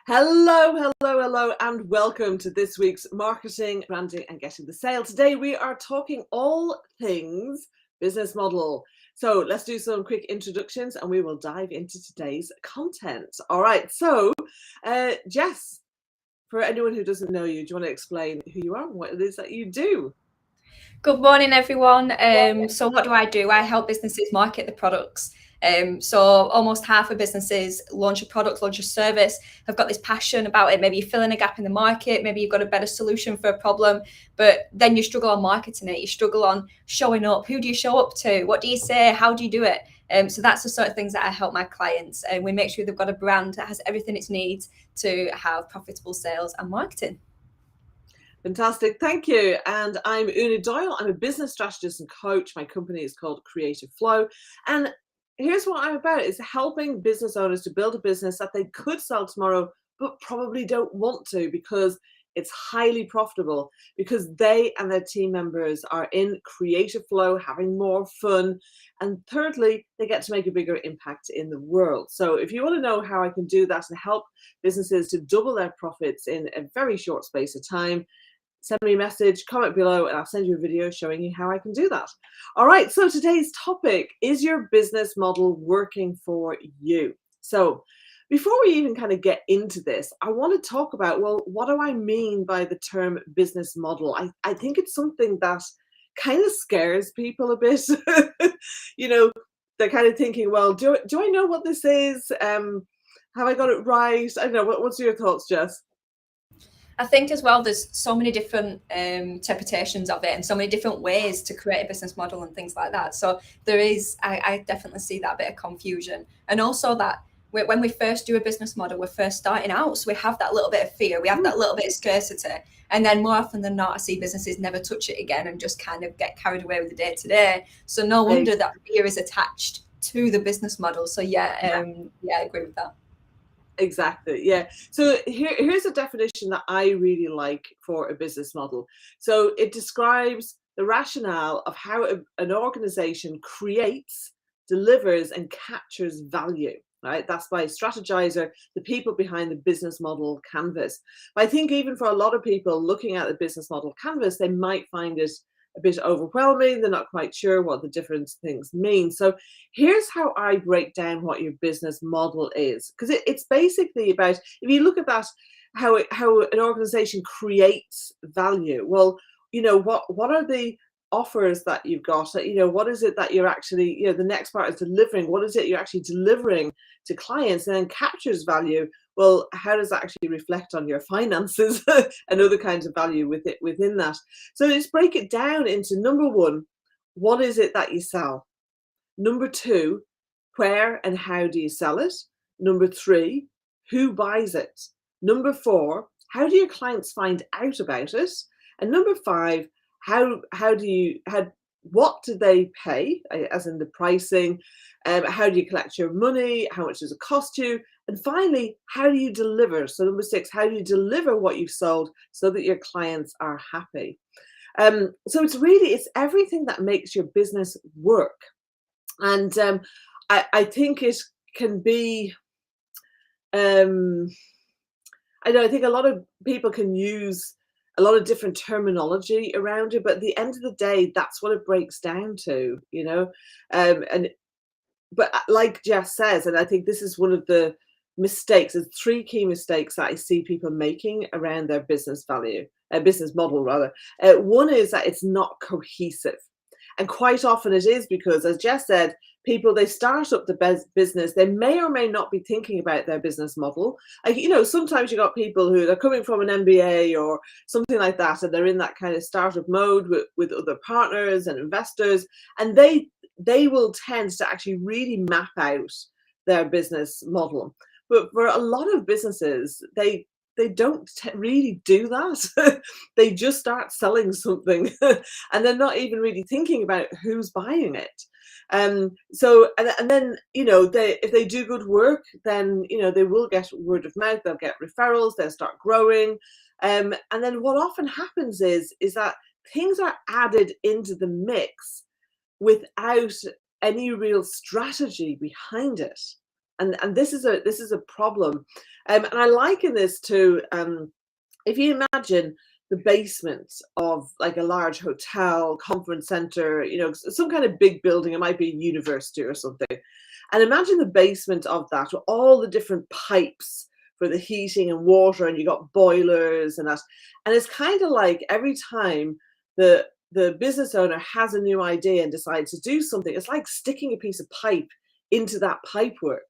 Hello, and welcome to this week's Marketing, Branding and Getting the Sale. Today we are talking all things business model. So let's do some quick introductions and we will dive into today's content. All right, so Jess, for anyone who doesn't know you, do you want to explain who you are and what it is that you do? Good morning, everyone. So what do? I help businesses market the products. So almost half of businesses launch a product, launch a service, have got this passion about it. Maybe you're filling a gap in the market, maybe you've got a better solution for a problem, but then you struggle on marketing it, you struggle on showing up. Who do you show up to? What do you say? How do you do it? So that's the sort of things that I help my clients. And we make sure they've got a brand that has everything it needs to have profitable sales and marketing. Fantastic, thank you. And I'm Una Doyle. I'm a business strategist and coach. My company is called Creative Flow. And here's what I'm about, is helping business owners to build a business that they could sell tomorrow, but probably don't want to because it's highly profitable, because they and their team members are in creative flow, having more fun. And thirdly, they get to make a bigger impact in the world. So if you want to know how I can do that and help businesses to double their profits in a very short space of time, send me a message, comment below, and I'll send you a video showing you how I can do that. All right, so today's topic is your business model working for you? So before we even kind of get into this, I want to talk about, well, what do I mean by the term business model? I think it's something that kind of scares people a bit. you know, they're kind of thinking, well, do I know what this is? Have I got it right? I don't know. What's your thoughts, Jess? I think as well, there's so many different interpretations of it and so many different ways to create a business model and things like that. So there is, I definitely see that bit of confusion. And also that when we first do a business model, we're first starting out. So we have that little bit of fear, we have that little bit of scarcity. And then more often than not, I see businesses never touch it again and just kind of get carried away with the day to day. So no wonder that fear is attached to the business model. So yeah, I agree with that. Exactly. Yeah. So here's a definition that I really like for a business model. So it describes the rationale of how an organization creates, delivers, and captures value. Right. That's by Strategizer, the people behind the business model canvas. But I think even for a lot of people looking at the business model canvas, they might find it a bit overwhelming. They're not quite sure what the different things mean. So here's how I break down what your business model is, because it's basically about, if you look at that, how an organization creates value. Well, what are the offers that you've got? What is it that you're actually, the next part is delivering. What is it you're actually delivering to clients, and then captures value? Well, how does that actually reflect on your finances and other kinds of value within that? So let's break it down into, number one, what is it that you sell? Number two, where and how do you sell it? Number three, who buys it? Number four, how do your clients find out about it? And number five, what do they pay, as in the pricing? How do you collect your money? How much does it cost you? And finally, how do you deliver? So number six, how do you deliver what you've sold so that your clients are happy? So it's everything that makes your business work. And I think it can be, I think a lot of people can use a lot of different terminology around it, but at the end of the day, that's what it breaks down to, but like Jess says, and I think this is one of the mistakes, there's three key mistakes that I see people making around their business model rather. One is that it's not cohesive. And quite often it is, because, as Jess said, people, they start up the business, they may or may not be thinking about their business model. Sometimes you got people who are coming from an MBA or something like that, and they're in that kind of startup mode with other partners and investors, and they will tend to actually really map out their business model. But for a lot of businesses, they don't really do that. They just start selling something and they're not even really thinking about who's buying it. And then, if they do good work, then, they will get word of mouth, they'll get referrals, they'll start growing. And then what often happens is that things are added into the mix without any real strategy behind it. and this is a problem. And I liken this to, if you imagine the basement of like a large hotel, conference center, some kind of big building. It might be a university or something. And imagine the basement of that with all the different pipes for the heating and water, and you got boilers and that. And it's kind of like every time the business owner has a new idea and decides to do something, it's like sticking a piece of pipe into that pipework.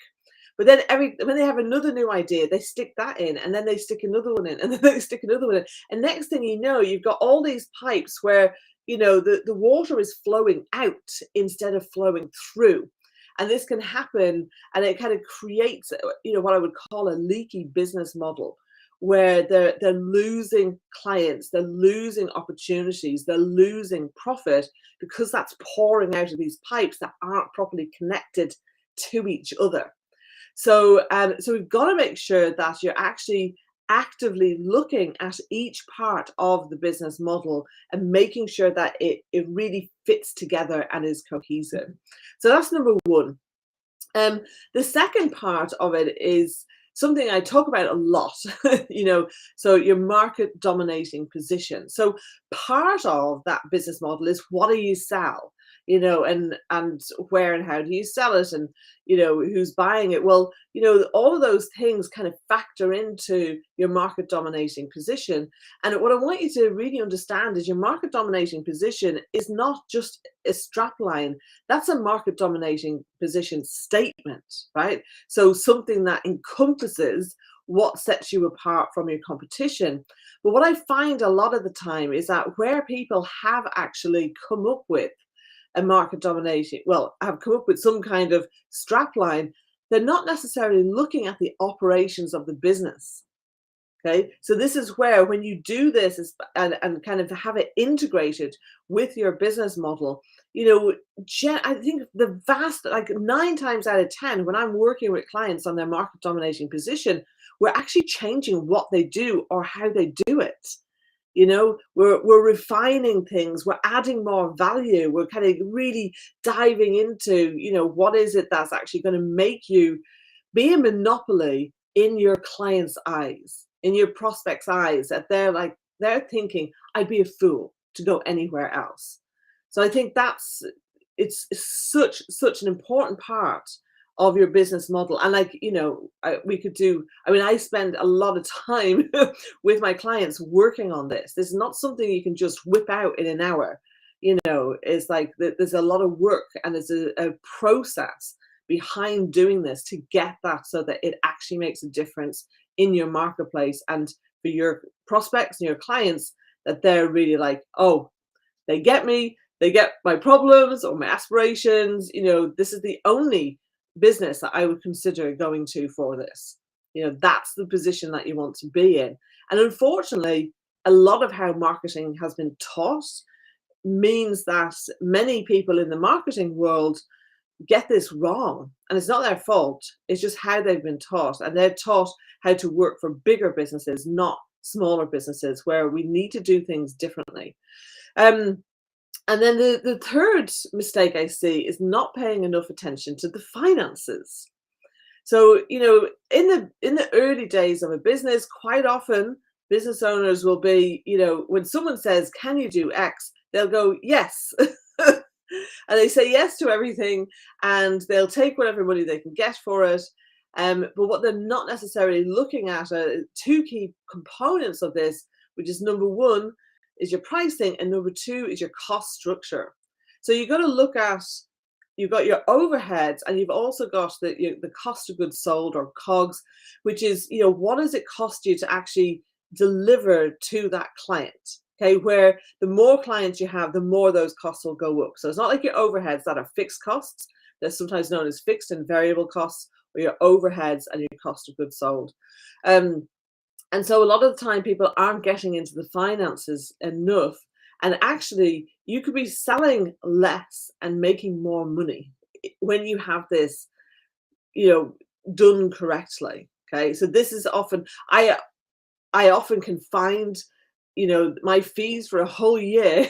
But then when they have another new idea, they stick that in, and then they stick another one in, and then they stick another one in. And next thing you know, you've got all these pipes where, the water is flowing out instead of flowing through. And this can happen, and it kind of creates, what I would call a leaky business model, where they're losing clients, they're losing opportunities, they're losing profit because that's pouring out of these pipes that aren't properly connected to each other. So we've got to make sure that you're actually actively looking at each part of the business model and making sure that it really fits together and is cohesive. So that's number one. The second part of it is something I talk about a lot, so your market dominating position. So part of that business model is, what do you sell? And where and how do you sell it, and who's buying it? Well, all of those things kind of factor into your market dominating position. And what I want you to really understand is your market dominating position is not just a strap line. That's a market dominating position statement, right? So something that encompasses what sets you apart from your competition. But what I find a lot of the time is that where people have actually come up with a market dominating, have come up with some kind of strap line, they're not necessarily looking at the operations of the business. Okay, so this is where, when you do this and kind of have it integrated with your business model, I think the vast, like 9 times out of 10, when I'm working with clients on their market dominating position, we're actually changing what they do or how they do it. We're refining things, we're adding more value, we're kind of really diving into, what is it that's actually going to make you be a monopoly in your client's eyes, in your prospect's eyes, that they're thinking, I'd be a fool to go anywhere else. So I think it's such an important part of your business model. And I spend a lot of time with my clients working on this. This is not something you can just whip out in an hour. It's like there's a lot of work, and there's a process behind doing this to get that, so that it actually makes a difference in your marketplace, and for your prospects and your clients, that they're really like, oh, they get me, they get my problems or my aspirations. This is the only business that I would consider going to for this. That's the position that you want to be in. And unfortunately, a lot of how marketing has been taught means that many people in the marketing world get this wrong, and it's not their fault. It's just how they've been taught, and they're taught how to work for bigger businesses, not smaller businesses, where we need to do things differently. And then the third mistake I see is not paying enough attention to the finances. So, in the early days of a business, quite often business owners will be, when someone says, can you do X? They'll go, yes. And they say yes to everything, and they'll take whatever money they can get for it. But what they're not necessarily looking at are 2 key components of this, which is, number one, is your pricing, and number 2 is your cost structure. So you've got to look at, you've got your overheads, and you've also got the cost of goods sold, or COGS, which is, what does it cost you to actually deliver to that client? Okay, where the more clients you have, the more those costs will go up. So it's not like your overheads that are fixed costs. They're sometimes known as fixed and variable costs, or your overheads and your cost of goods sold. And so a lot of the time people aren't getting into the finances enough. And actually, you could be selling less and making more money when you have this, done correctly. Okay, so this is often, I often can find, my fees for a whole year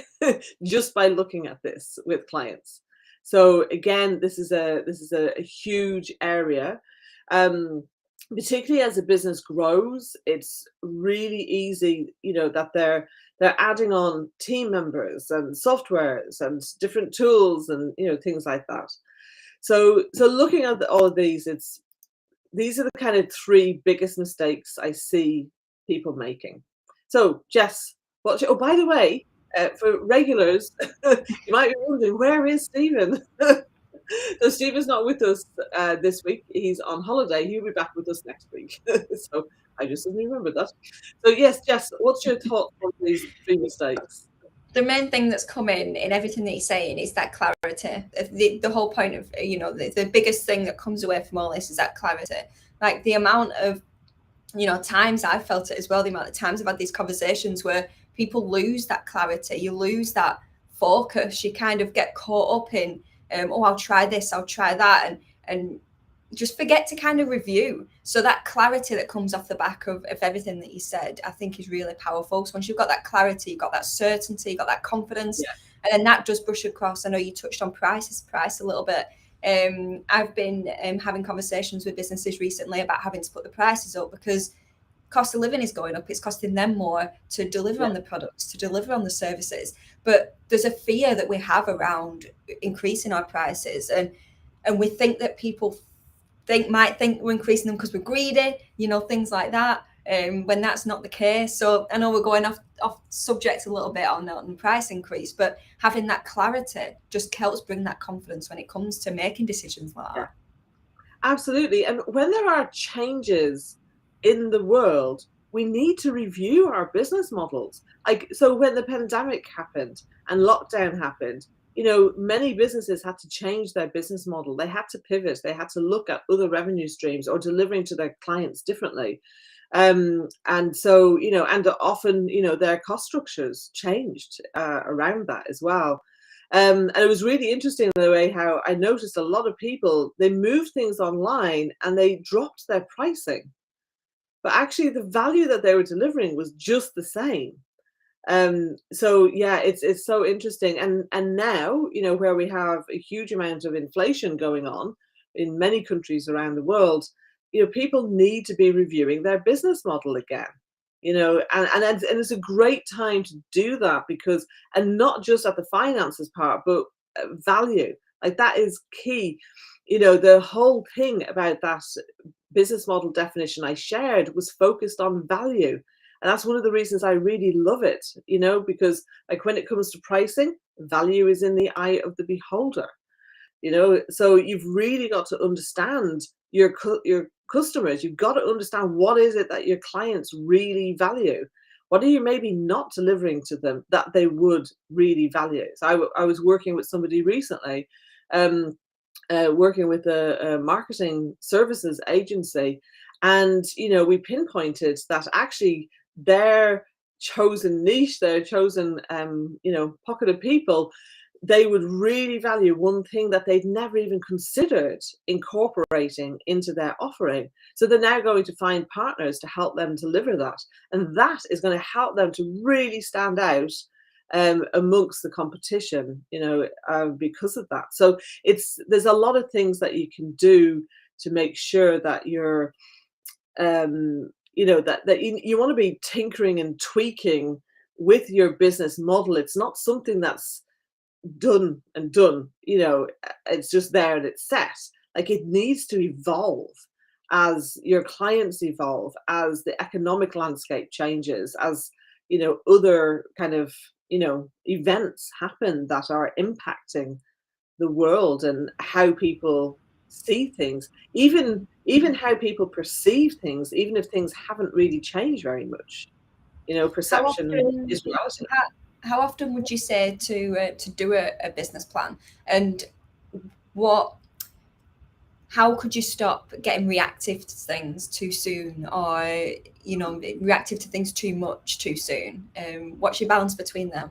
just by looking at this with clients. So again, this is a huge area. Particularly as a business grows, it's really easy, that they're adding on team members and softwares and different tools and things like that. So looking at all of these are the kind of three biggest mistakes I see people making. So, Jess, oh, by the way, for regulars, you might be wondering, where is Stephen? So Stephen's not with us this week. He's on holiday. He'll be back with us next week. So I just didn't remember that. So yes, Jess, what's your thoughts on these three mistakes? The main thing that's coming in everything that you're saying is that clarity. The whole point of, the biggest thing that comes away from all this is that clarity. Like the amount of, times I've felt it as well, the amount of times I've had these conversations where people lose that clarity, you lose that focus, you kind of get caught up in, oh, I'll try this, I'll try that, and just forget to kind of review. So that clarity that comes off the back of everything that you said, I think is really powerful. So once you've got that clarity, you've got that certainty, you've got that confidence, and then that does brush across. I know you touched on price a little bit. I've been having conversations with businesses recently about having to put the prices up because cost of living is going up. It's costing them more to deliver on the products, to deliver on the services. But there's a fear that we have around increasing our prices, and we think that people might think we're increasing them because we're greedy, things like that, when that's not the case. So I know we're going off subject a little bit on the price increase, but having that clarity just helps bring that confidence when it comes to making decisions like that. Absolutely. And when there are changes in the world, we need to review our business models. So when the pandemic happened and lockdown happened, many businesses had to change their business model. They had to pivot. They had to look at other revenue streams or delivering to their clients differently. And so, and often, their cost structures changed around that as well. And it was really interesting the way how I noticed a lot of people, they moved things online and they dropped their pricing. But actually the value that they were delivering was just the same. So yeah, it's so interesting. And now, where we have a huge amount of inflation going on in many countries around the world, people need to be reviewing their business model again. And it's a great time to do that because, and not just at the finances part, but value, like that is key. The whole thing about that business model definition I shared was focused on value. And that's one of the reasons I really love it, because like when it comes to pricing, value is in the eye of the beholder, so you've really got to understand your customers. You've got to understand what is it that your clients really value. What are you maybe not delivering to them that they would really value? So I was working with somebody recently, working with a marketing services agency, and we pinpointed that actually their chosen niche, their chosen pocket of people, they would really value one thing that they'd never even considered incorporating into their offering. So they're now going to find partners to help them deliver that, and that is going to help them to really stand out amongst the competition, because of that. So there's a lot of things that you can do to make sure that you're that you want to be tinkering and tweaking with your business model. It's not something that's done, it's just there and it's set. Like it needs to evolve as your clients evolve, as the economic landscape changes, as other kind of events happen that are impacting the world and how people see things, even how people perceive things, even if things haven't really changed very much. Perception is reality. How often would you say to do a business plan, and how could you stop getting reactive to things too soon, or reactive to things too much too soon? What's your balance between them?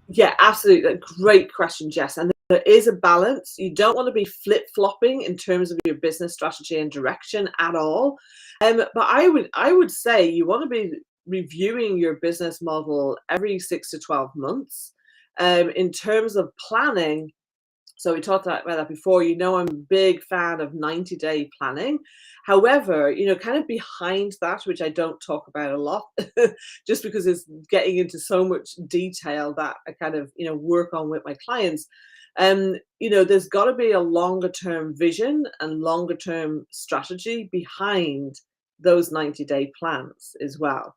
Yeah, absolutely. Great question, Jess. And there is a balance. You don't want to be flip-flopping in terms of your business strategy and direction at all. But I would say you want to be reviewing your business model every 6 to 12 months. In terms of planning, So we talked about that before. I'm a big fan of 90-day planning. However, kind of behind that, which I don't talk about a lot, just because it's getting into so much detail that I kind of, work on with my clients. There's got to be a longer term vision and longer term strategy behind those 90-day plans as well.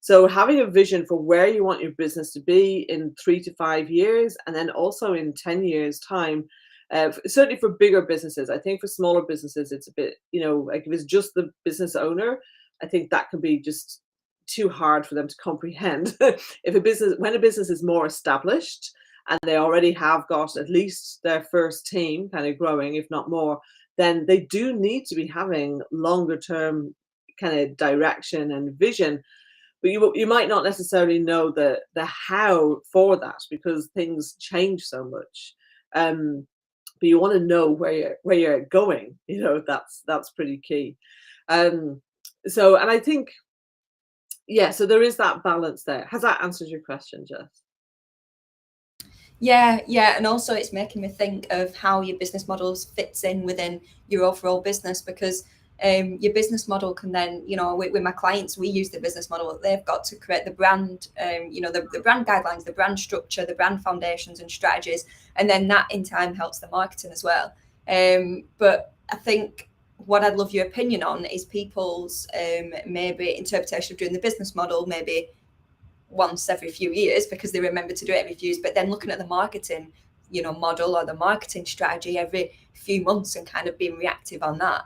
So having a vision for where you want your business to be in 3 to 5 years, and then also in 10 years time, certainly for bigger businesses. I think for smaller businesses, it's a bit, like if it's just the business owner, I think that can be just too hard for them to comprehend. When a business is more established and they already have got at least their first team kind of growing, if not more, then they do need to be having longer term kind of direction and vision. But you might not necessarily know the how for that, because things change so much. But you want to know where you're going. That's pretty key. So, and I think, yeah, so there is that balance there. Has that answered your question, Jess? Yeah, and also it's making me think of how your business models fits in within your overall business, because your business model can then, with my clients, we use the business model. They've got to create the brand, the brand guidelines, the brand structure, the brand foundations and strategies, and then that in time helps the marketing as well. But I think what I'd love your opinion on is people's maybe interpretation of doing the business model, maybe once every few years because they remember to do it every few years, but then looking at the marketing model or the marketing strategy every few months and kind of being reactive on that.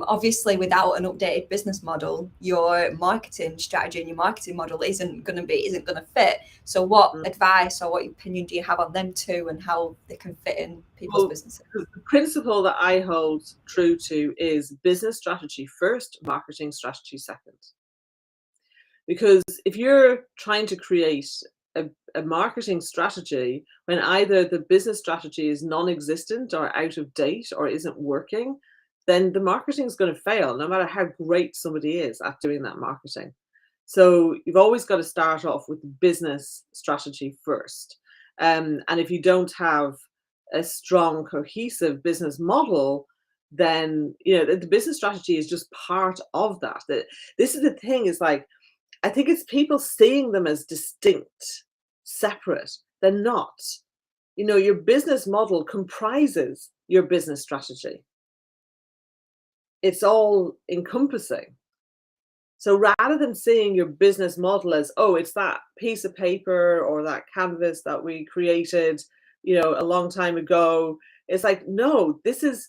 Obviously without an updated business model, your marketing strategy and your marketing model isn't going to fit. So what advice or what opinion do you have on them too, and how they can fit in people's businesses? The principle that I hold true to is business strategy first, marketing strategy second. Because if you're trying to create a marketing strategy when either the business strategy is non-existent or out of date or isn't working, then the marketing is going to fail, no matter how great somebody is at doing that marketing. So you've always got to start off with the business strategy first. And if you don't have a strong, cohesive business model, then the business strategy is just part of that. This is the thing, is like, I think it's people seeing them as distinct, separate. They're not. Your business model comprises your business strategy. It's all encompassing. So rather than seeing your business model as, oh, it's that piece of paper or that canvas that we created, a long time ago, it's like, no, this is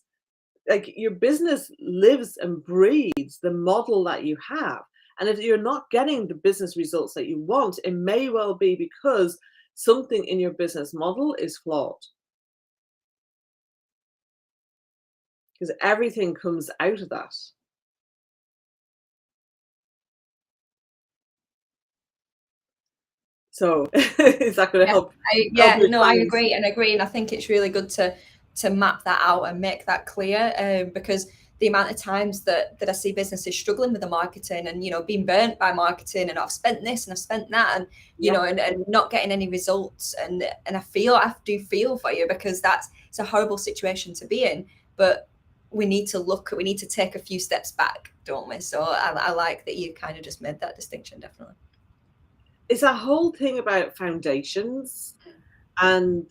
like your business lives and breathes the model that you have. And if you're not getting the business results that you want, it may well be because something in your business model is flawed. Because everything comes out of that. So is that going to help? I agree. And I think it's really good to map that out and make that clear, because the amount of times that I see businesses struggling with the marketing and, being burnt by marketing, and I've spent this and I've spent that, and, and not getting any results. And I do feel for you, because it's a horrible situation to be in, but we need to take a few steps back, don't we? So I like that you kind of just made that distinction, definitely. It's a whole thing about foundations, and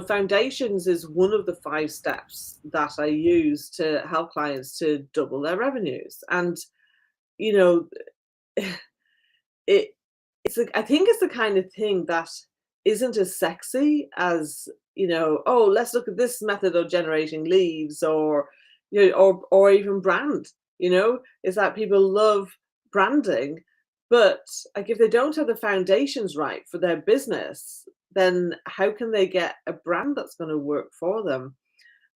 foundations is one of the 5 steps that I use to help clients to double their revenues. And it's like, I think it's the kind of thing that isn't as sexy as oh, let's look at this method of generating leads, or or even brand. Is that people love branding, but like if they don't have the foundations right for their business, then how can they get a brand that's going to work for them?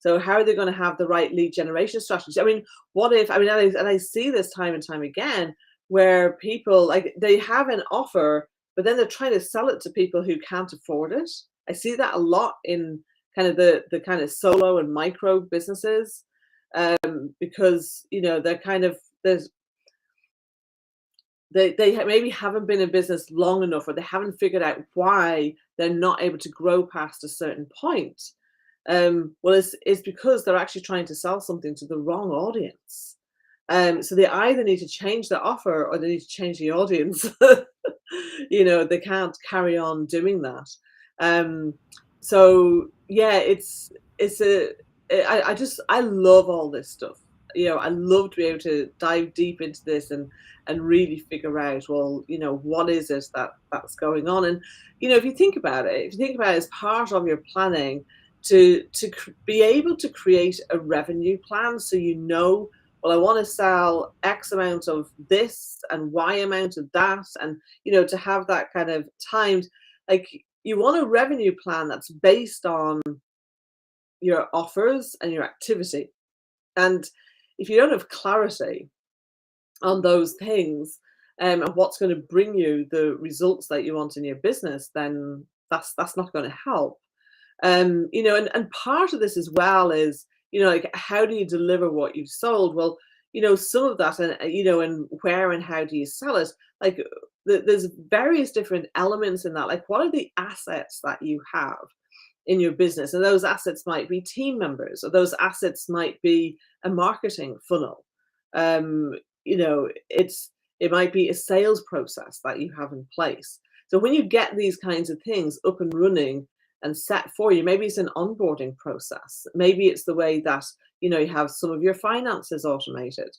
So how are they going to have the right lead generation strategy? I mean, and I see this time and time again, where people, like, they have an offer, but then they're trying to sell it to people who can't afford it. I see that a lot in kind of the kind of solo and micro businesses, because they're kind of they maybe haven't been in business long enough, or they haven't figured out why they're not able to grow past a certain point. Well, it's because they're actually trying to sell something to the wrong audience. So they either need to change their offer or they need to change the audience. They can't carry on doing that. Um, so yeah, it's a I love all this stuff. I love to be able to dive deep into this and really figure out, well, what is it that's going on? And if you think about it, as part of your planning, to be able to create a revenue plan, so well, I want to sell X amount of this and Y amount of that, and to have that kind of timed, like, you want a revenue plan that's based on your offers and your activity. And if you don't have clarity on those things, and what's going to bring you the results that you want in your business, then that's not going to help. And part of this as well is, like, how do you deliver what you've sold? Well, some of that, and and where and how do you sell it? Like, there's various different elements in that. Like, what are the assets that you have in your business? And those assets might be team members, or those assets might be a marketing funnel. Um, it might be a sales process that you have in place. So when you get these kinds of things up and running and set for you, maybe it's an onboarding process, maybe it's the way that you have some of your finances automated.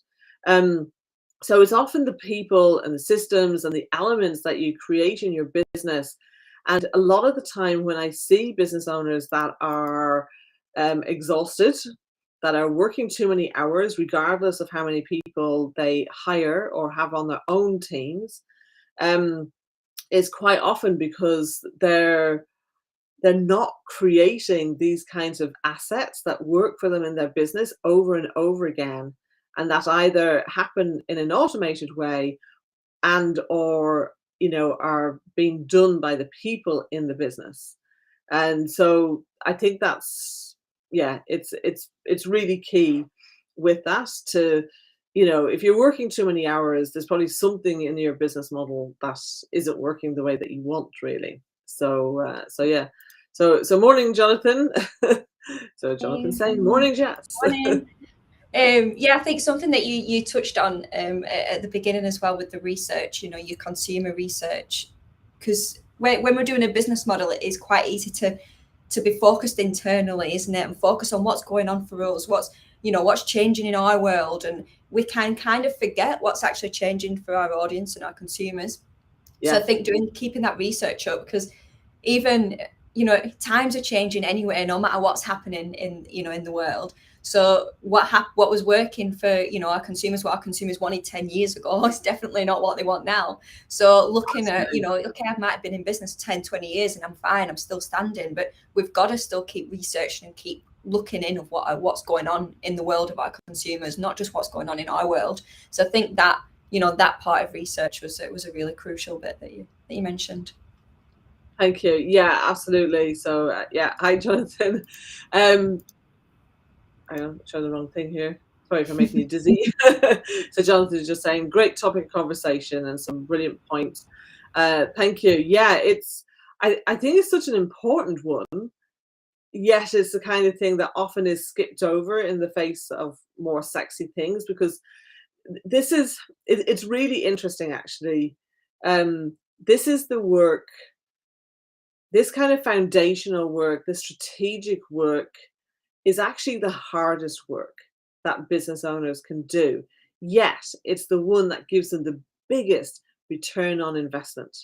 So it's often the people and the systems and the elements that you create in your business. And a lot of the time, when I see business owners that are exhausted, that are working too many hours, regardless of how many people they hire or have on their own teams, is quite often because they're not creating these kinds of assets that work for them in their business over and over again, and that either happen in an automated way and or are being done by the people in the business. And so I think that's, yeah, it's really key with that, to if you're working too many hours, there's probably something in your business model that isn't working the way that you want, really. So yeah. So morning, Jonathan. So Jonathan's saying morning, Jess. Morning. Yeah, I think something that you touched on at the beginning as well with the research, your consumer research, because when we're doing a business model, it is quite easy to be focused internally, isn't it, and focus on what's going on for us, what's changing in our world, and we can kind of forget what's actually changing for our audience and our consumers. Yeah. So I think keeping that research up, because even times are changing anyway, no matter what's happening in the world. So what was working for our consumers, what our consumers wanted 10 years ago, is definitely not what they want now. So looking at, okay, I might have been in business 10, 20 years and I'm fine, I'm still standing, but we've got to still keep researching and keep looking in of what's going on in the world of our consumers, not just what's going on in our world. So I think that that part of research was a really crucial bit that you mentioned. Thank you. Yeah, absolutely. So yeah, hi, Jonathan. I'm showing the wrong thing here. Sorry for making you dizzy. So Jonathan is just saying, great topic of conversation and some brilliant points. Thank you. Yeah, I think it's such an important one, yet it's the kind of thing that often is skipped over in the face of more sexy things, because it's really interesting, actually. This is the work, this kind of foundational work, the strategic work, is actually the hardest work that business owners can do. Yet it's the one that gives them the biggest return on investment.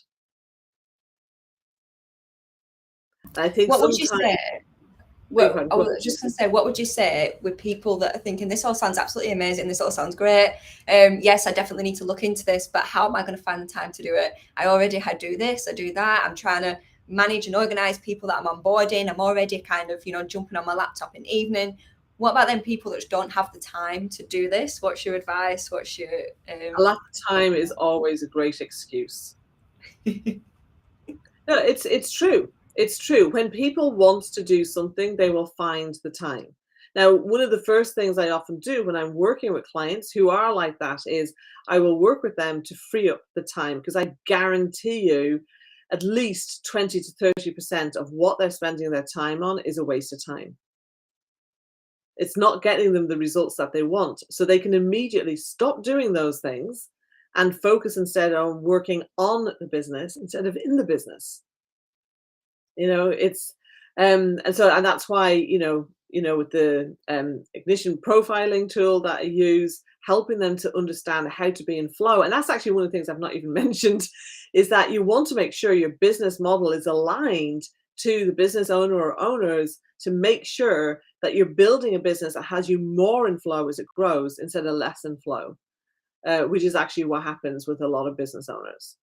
I think what would you say? Well, I was just going to say, what would you say with people that are thinking, this all sounds absolutely amazing, this all sounds great, yes, I definitely need to look into this, but how am I going to find the time to do it? I do this, I do that, I'm trying to manage and organize people that I'm onboarding, I'm already kind of jumping on my laptop in the evening. What about them people that just don't have the time to do this? What's your advice? What's your a lack of time is always a great excuse. No, it's true. It's true. When people want to do something, they will find the time. Now, one of the first things I often do when I'm working with clients who are like that is I will work with them to free up the time, because I guarantee you at least 20 to 30% of what they're spending their time on is a waste of time. It's not getting them the results that they want. So they can immediately stop doing those things and focus instead on working on the business instead of in the business. It's and that's why, with the ignition profiling tool that I use, helping them to understand how to be in flow. And that's actually one of the things I've not even mentioned, is that you want to make sure your business model is aligned to the business owner or owners, to make sure that you're building a business that has you more in flow as it grows instead of less in flow, which is actually what happens with a lot of business owners.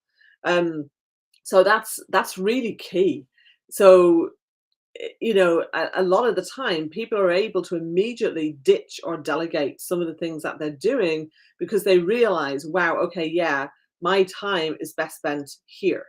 So that's really key. So, a lot of the time people are able to immediately ditch or delegate some of the things that they're doing because they realize, wow, okay, yeah, my time is best spent here.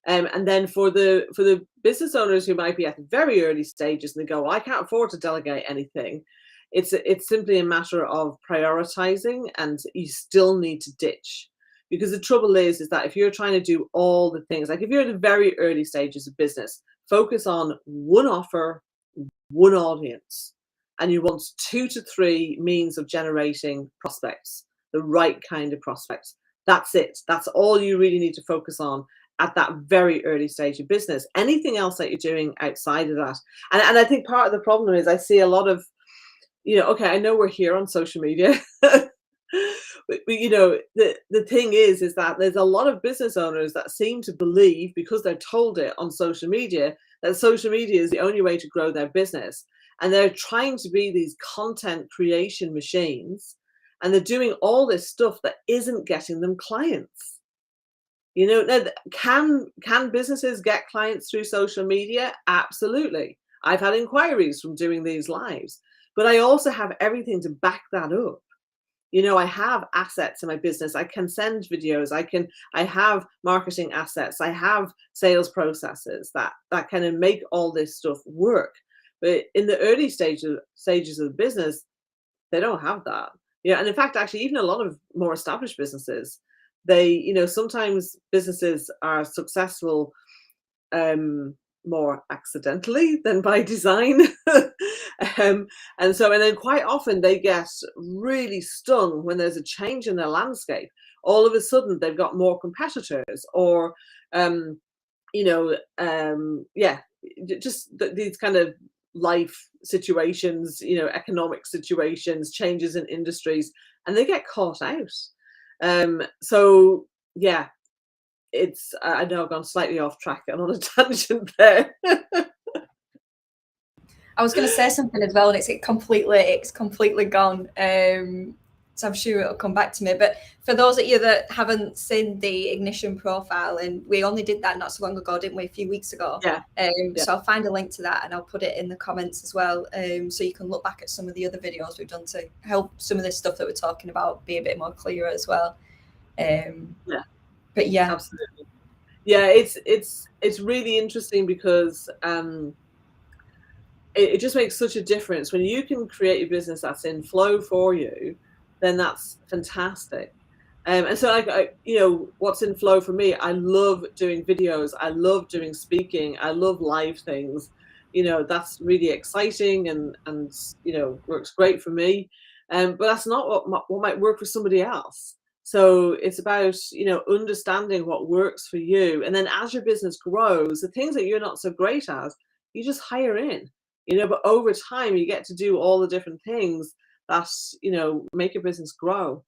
And then for the business owners who might be at the very early stages and they go, well, I can't afford to delegate anything. It's simply a matter of prioritizing, and you still need to ditch. Because the trouble is that if you're trying to do all the things, like if you're in the very early stages of business, focus on one offer, one audience, and you want 2 to 3 means of generating prospects, the right kind of prospects. That's it. That's all you really need to focus on at that very early stage of business. Anything else that you're doing outside of that. And I think part of the problem is I see a lot of, okay, I know we're here on social media. But the thing is that there's a lot of business owners that seem to believe, because they're told it on social media, that social media is the only way to grow their business. And they're trying to be these content creation machines, and they're doing all this stuff that isn't getting them clients. Now, can businesses get clients through social media? Absolutely. I've had inquiries from doing these lives, but I also have everything to back that up. I have assets in my business. I can send videos. I have marketing assets. I have sales processes that kind of make all this stuff work. But in the early stages of the business, they don't have that. And in fact, actually, even a lot of more established businesses, they, sometimes businesses are successful more accidentally than by design. And then quite often they get really stung when there's a change in their landscape. All of a sudden they've got more competitors, or just these kind of life situations, economic situations, changes in industries, and they get caught out. So yeah, I know I've gone slightly off track and on a tangent there. I was going to say something as well, and it's completely gone. So I'm sure it'll come back to me. But for those of you that haven't seen the ignition profile, and we only did that not so long ago, didn't we? A few weeks ago. Yeah. So I'll find a link to that and I'll put it in the comments as well. So you can look back at some of the other videos we've done to help some of this stuff that we're talking about be a bit more clear as well. But yeah, absolutely. Yeah, it's really interesting because it just makes such a difference when you can create a business that's in flow for you. Then that's fantastic. And so, what's in flow for me? I love doing videos. I love doing speaking. I love live things. That's really exciting and works great for me. But that's not what might work for somebody else. So it's about, understanding what works for you. And then as your business grows, the things that you're not so great at, you just hire in, but over time you get to do all the different things that, make your business grow.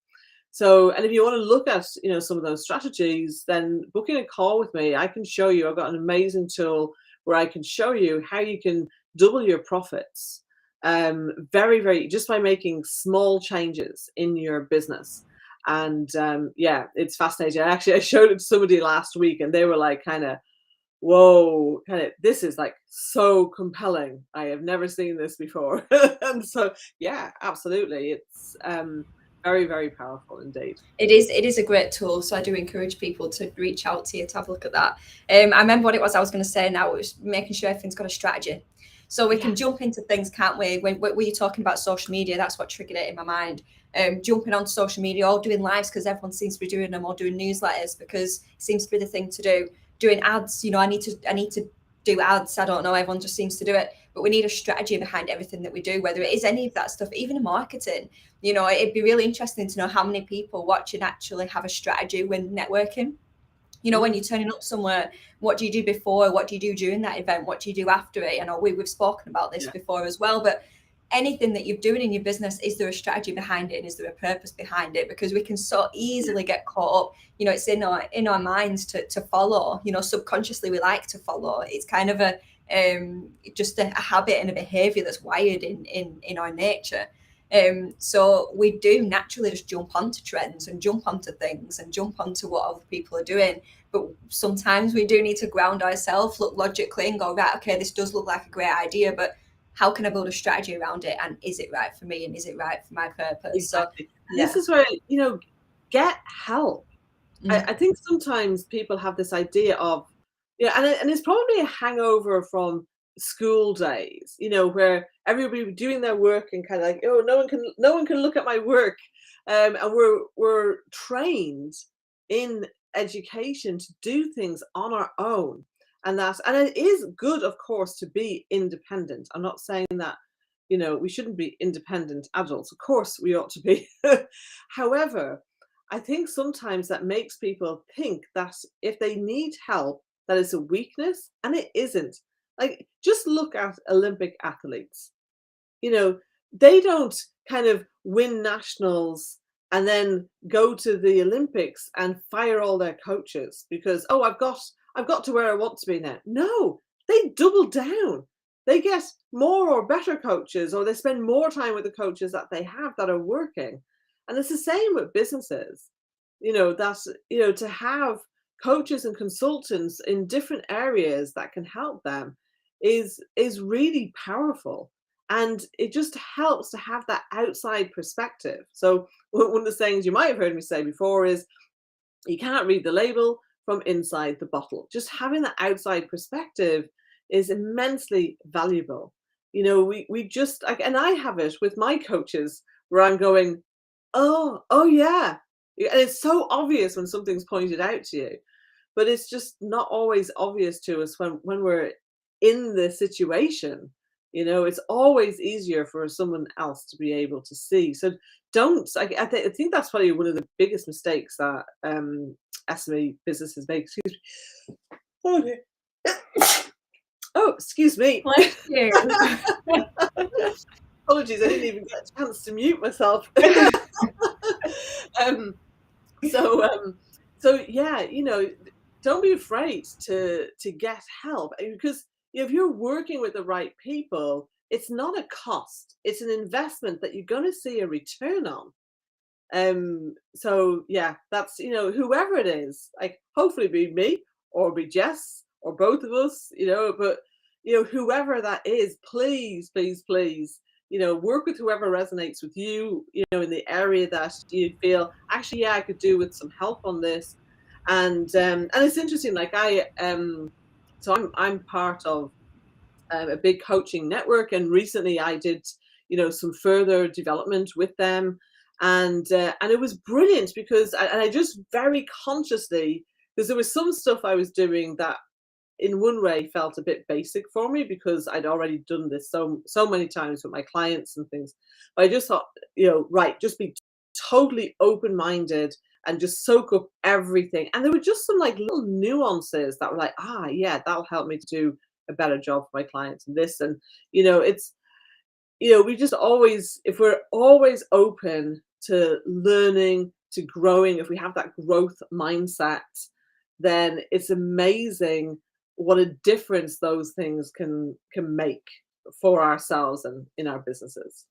So, and if you want to look at, some of those strategies, then booking a call with me, I can show you. I've got an amazing tool where I can show you how you can double your profits very, very, just by making small changes in your business. And it's fascinating. I showed it to somebody last week and they were like, kind of, whoa, this is like so compelling. I have never seen this before. And so, yeah, absolutely. It's very, very powerful indeed. It is a great tool. So I do encourage people to reach out to you to have a look at that. I remember what it was I was going to say now. It was making sure everything's got a strategy. So we can jump into things, can't we? When you're talking about social media, that's what triggered it in my mind. Jumping onto social media, or doing lives because everyone seems to be doing them, or doing newsletters because it seems to be the thing to do. Doing ads, I need to do ads. I don't know, everyone just seems to do it, but we need a strategy behind everything that we do, whether it is any of that stuff, even in marketing. You know, it'd be really interesting to know how many people watching actually have a strategy when networking. You know, when you're turning up somewhere, what do you do before? What do you do during that event? What do you do after it? You know, we've spoken about this before as well, but anything that you're doing in your business, is there a strategy behind it? And is there a purpose behind it? Because we can so easily get caught up, you know, it's in our minds to follow, you know, subconsciously we like to follow. It's kind of just a habit and a behavior that's wired in our nature. So we do naturally just jump onto trends and jump onto things and jump onto what other people are doing. But sometimes we do need to ground ourselves, look logically and go, right, okay, this does look like a great idea, but how can I build a strategy around it? And is it right for me? And is it right for my purpose? Exactly. So yeah. This is where, you know, get help. I think sometimes people have this idea of, yeah, and it's probably a hangover from school days, you know, where everybody was doing their work and kind of like, oh, no one can look at my work, and we're trained in education to do things on our own, and it is good, of course, to be independent. I'm not saying that, you know, we shouldn't be independent adults. Of course, we ought to be. However, I think sometimes that makes people think that if they need help, that it's a weakness, and it isn't. Like, just look at Olympic athletes. You know, they don't kind of win nationals and then go to the Olympics and fire all their coaches because, oh, I've got to where I want to be now. No, they double down. They get more or better coaches, or they spend more time with the coaches that they have that are working. And it's the same with businesses. You know, that's, you know, to have coaches and consultants in different areas that can help them is really powerful, and it just helps to have that outside perspective. So one of the sayings you might have heard me say before is, you can't read the label from inside the bottle. Just having that outside perspective is immensely valuable. You know, we just like, and I have it with my coaches where I'm going, oh yeah, and it's so obvious when something's pointed out to you, but it's just not always obvious to us when we're in the situation. You know, it's always easier for someone else to be able to see. So I think that's probably one of the biggest mistakes that SME businesses make. Excuse me. Oh, excuse me. Apologies, I didn't even get a chance to mute myself. So yeah, you know, don't be afraid to get help, because if you're working with the right people, it's not a cost, it's an investment that you're going to see a return on. So yeah, that's, you know, whoever it is, like, hopefully be me or be Jess or both of us, you know, but you know, whoever that is, please, you know, work with whoever resonates with you, you know, in the area that you feel, actually, yeah, I could do with some help on this. And it's interesting, like so I'm part of a big coaching network, and recently I did, you know, some further development with them, and it was brilliant because I just very consciously, because there was some stuff I was doing that in one way felt a bit basic for me because I'd already done this so many times with my clients and things. But I just thought, you know, right, just be totally open-minded and just soak up everything. And there were just some like little nuances that were like, yeah, that'll help me to do a better job for my clients and this. And, you know, it's, you know, we just always, if we're always open to learning, to growing, if we have that growth mindset, then it's amazing what a difference those things can make for ourselves and in our businesses.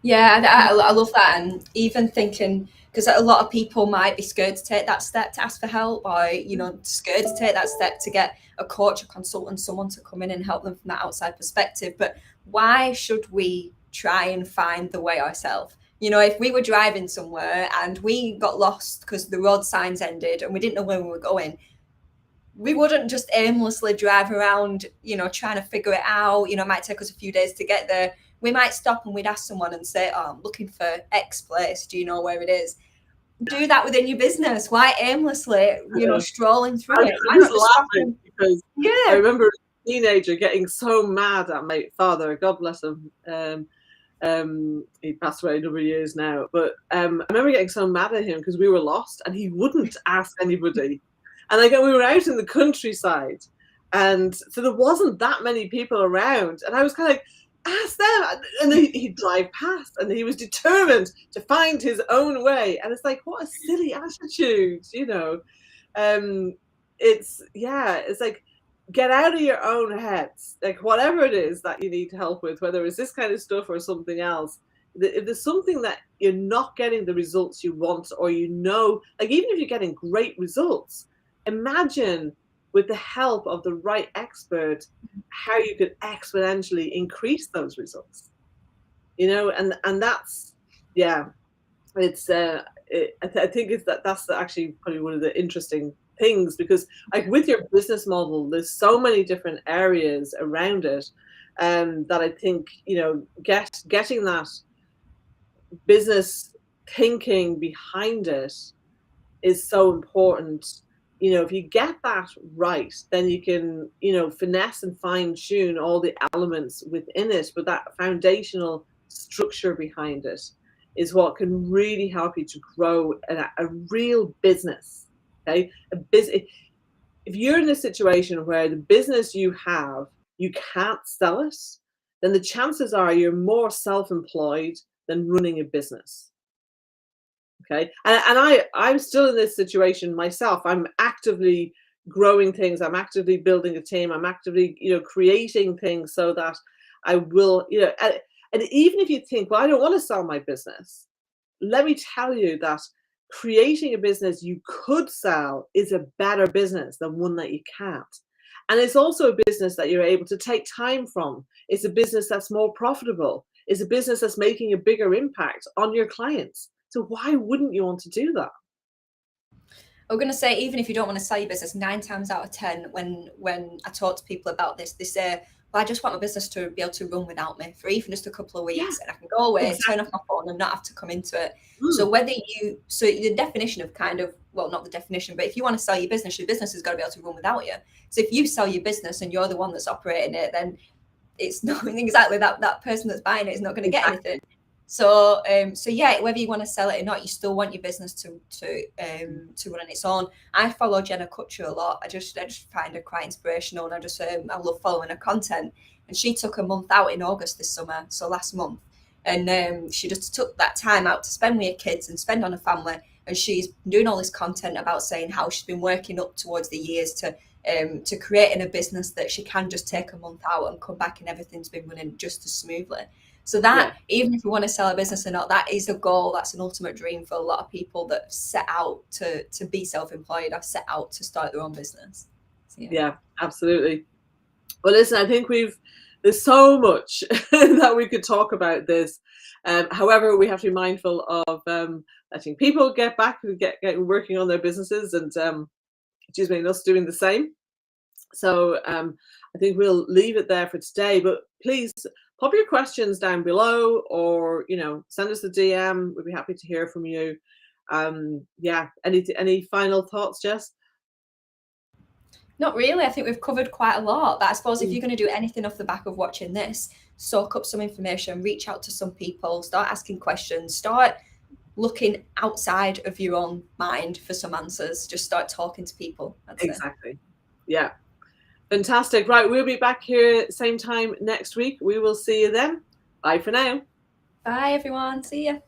Yeah, I love that. And even thinking, because a lot of people might be scared to take that step to ask for help, or, you know, scared to take that step to get a coach, a consultant, someone to come in and help them from that outside perspective. But why should we try and find the way ourselves? You know, if we were driving somewhere and we got lost because the road signs ended and we didn't know where we were going, we wouldn't just aimlessly drive around, you know, trying to figure it out. You know, it might take us a few days to get there. We might stop and we'd ask someone and say, oh, I'm looking for X place. Do you know where it is? Do that within your business. Why aimlessly, you know, strolling through it? Why not just stop and because I Yeah. remember as a teenager getting so mad at my father. God bless him. He passed away a number of years now, but I remember getting so mad at him because we were lost and he wouldn't ask anybody. And again, we were out in the countryside, and so there wasn't that many people around, and I was kind of like, ask them, and then he'd drive past, and he was determined to find his own way, and it's like, what a silly attitude, you know. It's like, get out of your own heads, like whatever it is that you need help with, whether it's this kind of stuff or something else. If there's something that you're not getting the results you want, or like even if you're getting great results, imagine with the help of the right expert how you could exponentially increase those results, and that's, yeah, it's I think that's actually probably one of the interesting things, because like with your business model, there's so many different areas around it, that I think, getting that business thinking behind it is so important. If you get that right, then you can, finesse and fine tune all the elements within it, but that foundational structure behind it is what can really help you to grow a real business. Okay, if you're in a situation where the business you have, you can't sell it, then the chances are you're more self-employed than running a business. Okay. And I'm still in this situation myself. I'm actively growing things. I'm actively building a team. I'm actively, creating things so that I will, and even if you think, well, I don't want to sell my business, let me tell you that creating a business you could sell is a better business than one that you can't. And it's also a business that you're able to take time from. It's a business that's more profitable. It's a business that's making a bigger impact on your clients. So why wouldn't you want to do that? I'm going to say, even if you don't want to sell your business, 9 times out of 10, when I talk to people about this, they say, well, I just want my business to be able to run without me for even just a couple of weeks, Yeah, and I can go away, exactly. turn off my phone and not have to come into it. Mm, So the definition of well, not the definition, but if you want to sell your business has got to be able to run without you. So if you sell your business and you're the one that's operating it, then it's not exactly that person that's buying it is not going to get exactly. anything. So yeah, whether you want to sell it or not, you still want your business to run on its own. I follow Jenna Kutcher a lot. I just find her quite inspirational, and I love following her content. And she took a month out in August this summer, so last month, and she just took that time out to spend with her kids and spend on her family. And she's doing all this content about saying how she's been working up towards the years to creating a business that she can just take a month out and come back and everything's been running just as smoothly. So that, even if you want to sell a business or not, that is a goal. That's an ultimate dream for a lot of people that set out to be self-employed or set out to start their own business. So, yeah, absolutely. Well, listen, I think there's so much that we could talk about this. However, we have to be mindful of letting people get back and get working on their businesses, and us doing the same. So I think we'll leave it there for today, but please pop your questions down below, or send us a DM. We'd be happy to hear from you. Any final thoughts, Jess? Not really. I think we've covered quite a lot. But I suppose if you're going to do anything off the back of watching this, soak up some information, reach out to some people, start asking questions, start looking outside of your own mind for some answers. Just start talking to people. Exactly. Yeah. Fantastic. Right. We'll be back here same time next week. We will see you then. Bye for now. Bye, everyone. See ya.